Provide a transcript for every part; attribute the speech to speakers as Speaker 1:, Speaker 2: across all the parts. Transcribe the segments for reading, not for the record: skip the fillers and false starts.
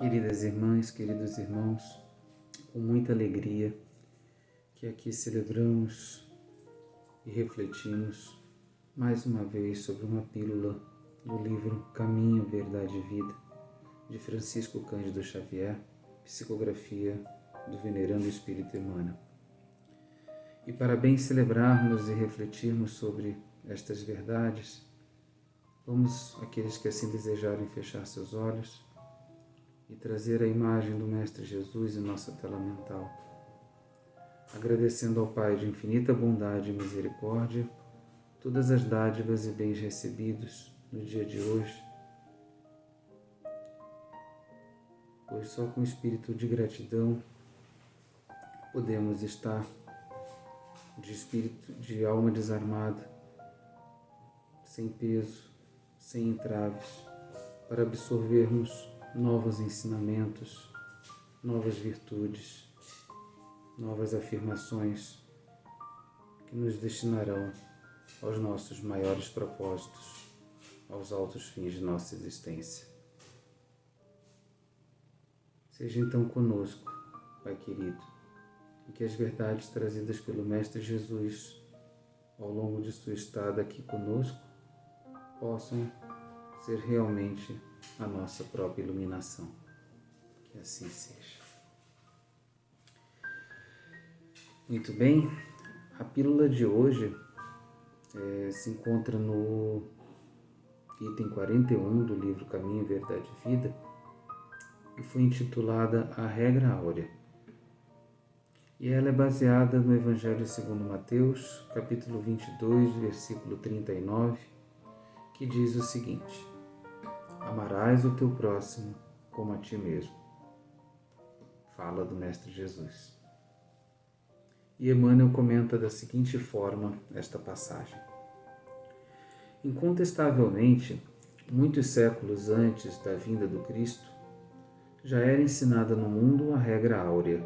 Speaker 1: Queridas irmãs, queridos irmãos, com muita alegria que aqui celebramos e refletimos mais uma vez sobre uma pílula do livro Caminho, Verdade e Vida, de Francisco Cândido Xavier, psicografia do Venerando Espírito Emmanuel. E para bem celebrarmos e refletirmos sobre estas verdades, vamos, aqueles que assim desejarem, fechar seus olhos e trazer a imagem do Mestre Jesus em nossa tela mental, agradecendo ao Pai de infinita bondade e misericórdia todas as dádivas e bens recebidos no dia de hoje, pois só com o espírito de gratidão podemos estar de alma desarmada, sem peso, sem entraves, para absorvermos novos ensinamentos, novas virtudes, novas afirmações que nos destinarão aos nossos maiores propósitos, aos altos fins de nossa existência. Seja então conosco, Pai querido, e que as verdades trazidas pelo Mestre Jesus ao longo de sua estada aqui conosco possam ser realmente a nossa própria iluminação. Que assim seja. Muito bem, a pílula de hoje se encontra no item 41 do livro Caminho, Verdade e Vida e foi intitulada A Regra Áurea. E ela é baseada no Evangelho segundo Mateus, capítulo 22, versículo 39, que diz o seguinte: Amarás o teu próximo como a ti mesmo. Fala do Mestre Jesus. E Emmanuel comenta da seguinte forma esta passagem. Incontestavelmente, muitos séculos antes da vinda do Cristo, já era ensinada no mundo a regra áurea,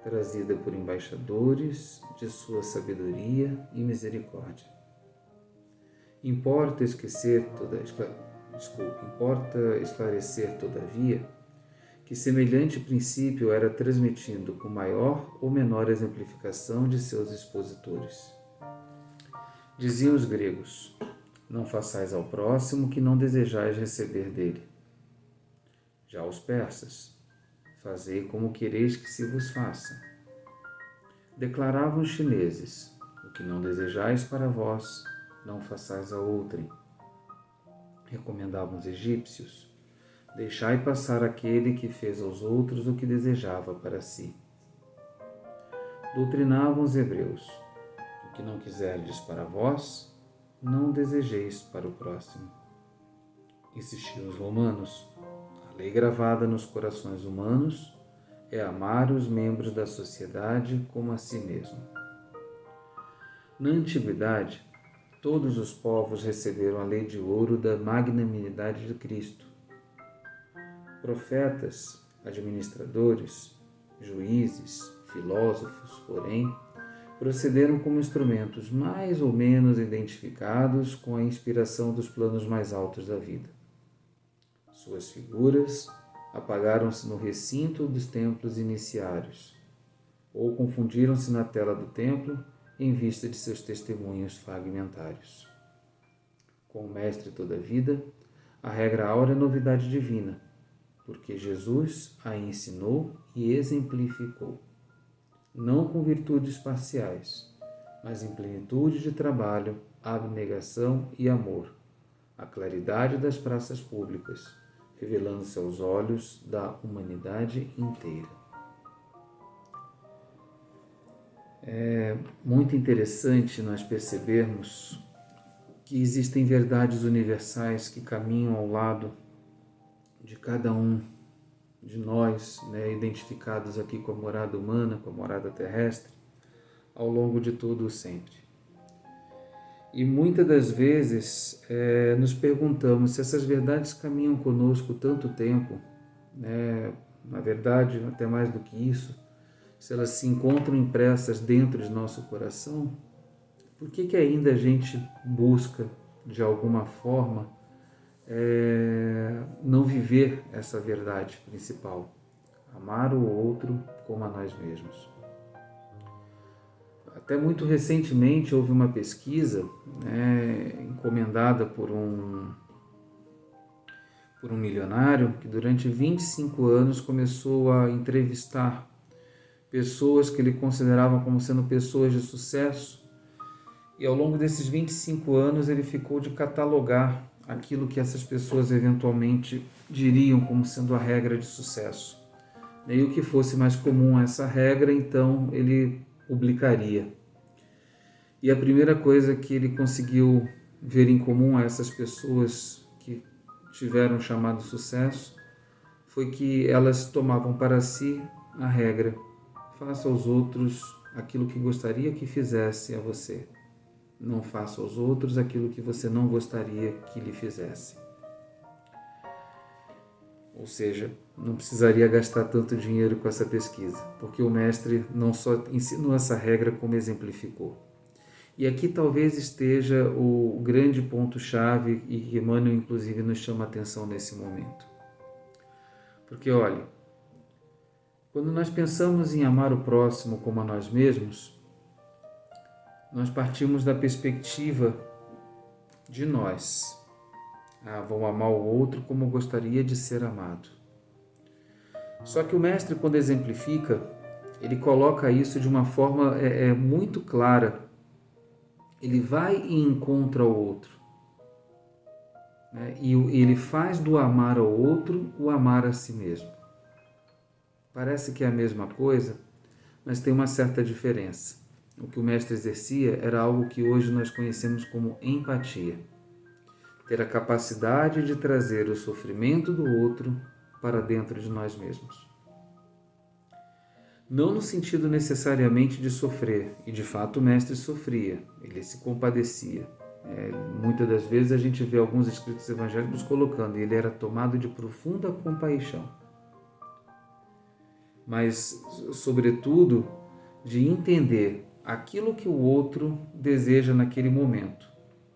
Speaker 1: trazida por embaixadores de sua sabedoria e misericórdia. Importa esclarecer, todavia, que semelhante princípio era transmitido com maior ou menor exemplificação de seus expositores. Diziam os gregos: não façais ao próximo que não desejais receber dele. Já os persas: fazei como quereis que se vos faça. Declaravam os chineses: o que não desejais para vós, não façais a outrem. Recomendavam os egípcios: deixai passar aquele que fez aos outros o que desejava para si. Doutrinavam os hebreus: o que não quiserdes para vós, não desejeis para o próximo. Insistiam os romanos: a lei gravada nos corações humanos é amar os membros da sociedade como a si mesmo. Na antiguidade, todos os povos receberam a lei de ouro da magnanimidade de Cristo. Profetas, administradores, juízes, filósofos, porém, procederam como instrumentos mais ou menos identificados com a inspiração dos planos mais altos da vida. Suas figuras apagaram-se no recinto dos templos iniciários, ou confundiram-se na tela do templo em vista de seus testemunhos fragmentários. Com o Mestre toda a vida, a regra áurea é novidade divina, porque Jesus a ensinou e exemplificou, não com virtudes parciais, mas em plenitude de trabalho, abnegação e amor, a claridade das praças públicas, revelando-se aos olhos da humanidade inteira. É muito interessante nós percebermos que existem verdades universais que caminham ao lado de cada um de nós, identificados aqui com a morada humana, com a morada terrestre, ao longo de todo o sempre. E muitas das vezes nos perguntamos se essas verdades caminham conosco tanto tempo, na verdade, até mais do que isso, se elas se encontram impressas dentro de nosso coração, por que ainda a gente busca, de alguma forma, não viver essa verdade principal, amar o outro como a nós mesmos. Até muito recentemente houve uma pesquisa, encomendada por um milionário que durante 25 anos começou a entrevistar pessoas que ele considerava como sendo pessoas de sucesso, e ao longo desses 25 anos ele ficou de catalogar aquilo que essas pessoas eventualmente diriam como sendo a regra de sucesso. E o que fosse mais comum a essa regra, então ele publicaria. E a primeira coisa que ele conseguiu ver em comum a essas pessoas que tiveram chamado sucesso foi que elas tomavam para si a regra: faça aos outros aquilo que gostaria que fizesse a você. Não faça aos outros aquilo que você não gostaria que lhe fizesse. Ou seja, não precisaria gastar tanto dinheiro com essa pesquisa, porque o mestre não só ensinou essa regra, como exemplificou. E aqui talvez esteja o grande ponto-chave e que Emmanuel, inclusive, nos chama a atenção nesse momento. Porque, olha, quando nós pensamos em amar o próximo como a nós mesmos, nós partimos da perspectiva de nós. Vou amar o outro como gostaria de ser amado. Só que o mestre, quando exemplifica, ele coloca isso de uma forma muito clara. Ele vai e encontra o outro. E ele faz do amar ao outro o amar a si mesmo. Parece que é a mesma coisa, mas tem uma certa diferença. O que o mestre exercia era algo que hoje nós conhecemos como empatia. Ter a capacidade de trazer o sofrimento do outro para dentro de nós mesmos. Não no sentido necessariamente de sofrer, e de fato o mestre sofria, ele se compadecia. Muitas das vezes a gente vê alguns escritos evangélicos colocando, ele era tomado de profunda compaixão. Mas, sobretudo, de entender aquilo que o outro deseja naquele momento,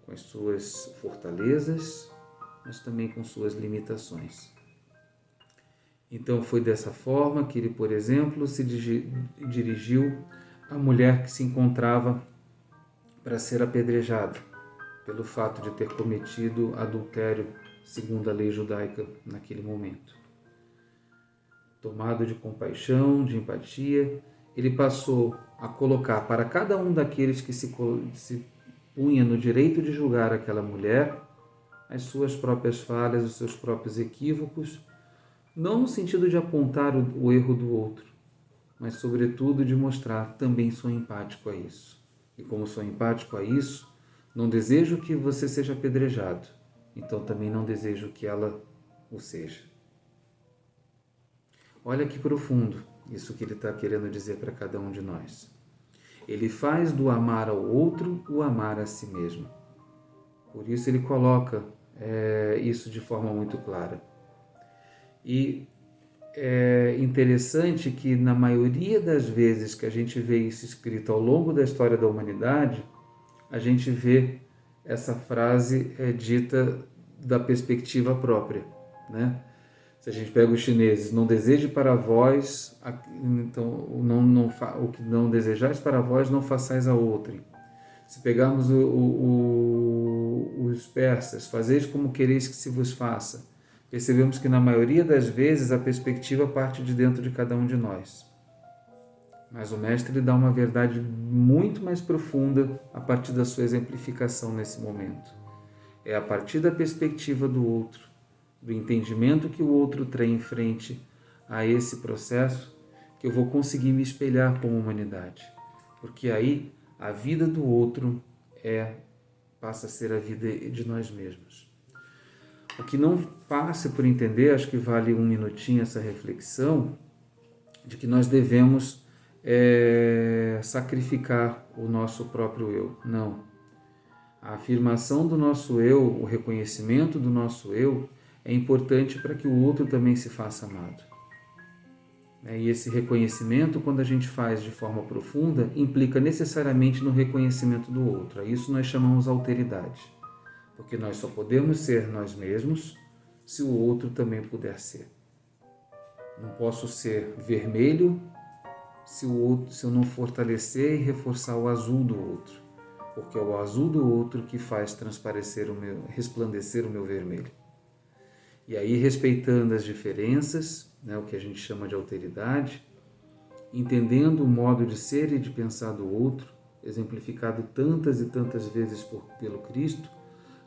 Speaker 1: com as suas fortalezas, mas também com suas limitações. Então foi dessa forma que ele, por exemplo, se dirigiu à mulher que se encontrava para ser apedrejada pelo fato de ter cometido adultério segundo a lei judaica naquele momento. Tomado de compaixão, de empatia, ele passou a colocar para cada um daqueles que se punha no direito de julgar aquela mulher as suas próprias falhas, os seus próprios equívocos, não no sentido de apontar o erro do outro, mas sobretudo de mostrar: também sou empático a isso. E como sou empático a isso, não desejo que você seja apedrejado, então também não desejo que ela o seja. Olha que profundo isso que ele está querendo dizer para cada um de nós. Ele faz do amar ao outro o amar a si mesmo. Por isso ele coloca isso de forma muito clara. E é interessante que na maioria das vezes que a gente vê isso escrito ao longo da história da humanidade, a gente vê essa frase dita da perspectiva própria, né? Se a gente pega os chineses, não deseje para vós, então o que não desejais para vós, não façais a outrem. Se pegarmos os persas, fazeis como quereis que se vos faça. Percebemos que na maioria das vezes a perspectiva parte de dentro de cada um de nós. Mas o mestre lhe dá uma verdade muito mais profunda a partir da sua exemplificação nesse momento. É a partir da perspectiva do outro, do entendimento que o outro tem em frente a esse processo, que eu vou conseguir me espelhar como humanidade. Porque aí a vida do outro passa a ser a vida de nós mesmos. O que não passe por entender, acho que vale um minutinho essa reflexão, de que nós devemos sacrificar o nosso próprio eu. Não. A afirmação do nosso eu, o reconhecimento do nosso eu, é importante para que o outro também se faça amado. E esse reconhecimento, quando a gente faz de forma profunda, implica necessariamente no reconhecimento do outro. A isso nós chamamos alteridade. porque nós só podemos ser nós mesmos se o outro também puder ser. Não posso ser vermelho se eu não fortalecer e reforçar o azul do outro, porque é o azul do outro que faz resplandecer o meu vermelho. E aí, respeitando as diferenças, o que a gente chama de alteridade, entendendo o modo de ser e de pensar do outro, exemplificado tantas e tantas vezes pelo Cristo,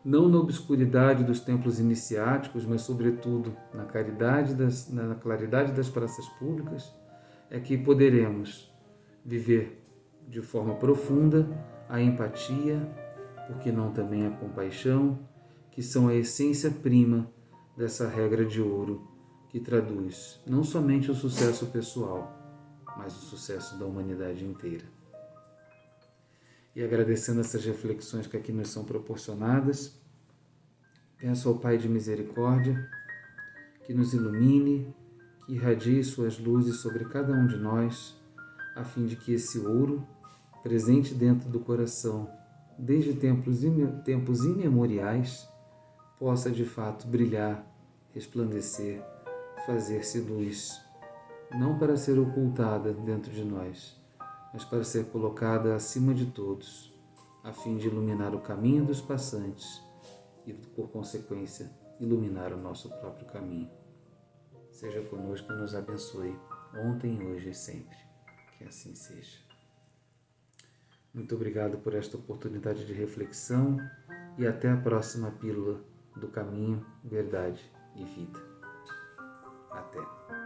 Speaker 1: não na obscuridade dos templos iniciáticos, mas sobretudo na claridade das praças públicas, é que poderemos viver de forma profunda a empatia, por que não também a compaixão, que são a essência prima dessa regra de ouro que traduz não somente o sucesso pessoal, mas o sucesso da humanidade inteira. E agradecendo essas reflexões que aqui nos são proporcionadas, peço ao Pai de Misericórdia que nos ilumine, que irradie suas luzes sobre cada um de nós, a fim de que esse ouro, presente dentro do coração desde tempos imemoriais, possa de fato brilhar, resplandecer, fazer-se luz, não para ser ocultada dentro de nós, mas para ser colocada acima de todos, a fim de iluminar o caminho dos passantes e, por consequência, iluminar o nosso próprio caminho. Seja conosco e nos abençoe, ontem, hoje e sempre. Que assim seja. Muito obrigado por esta oportunidade de reflexão e até a próxima pílula do caminho, verdade e vida. Até!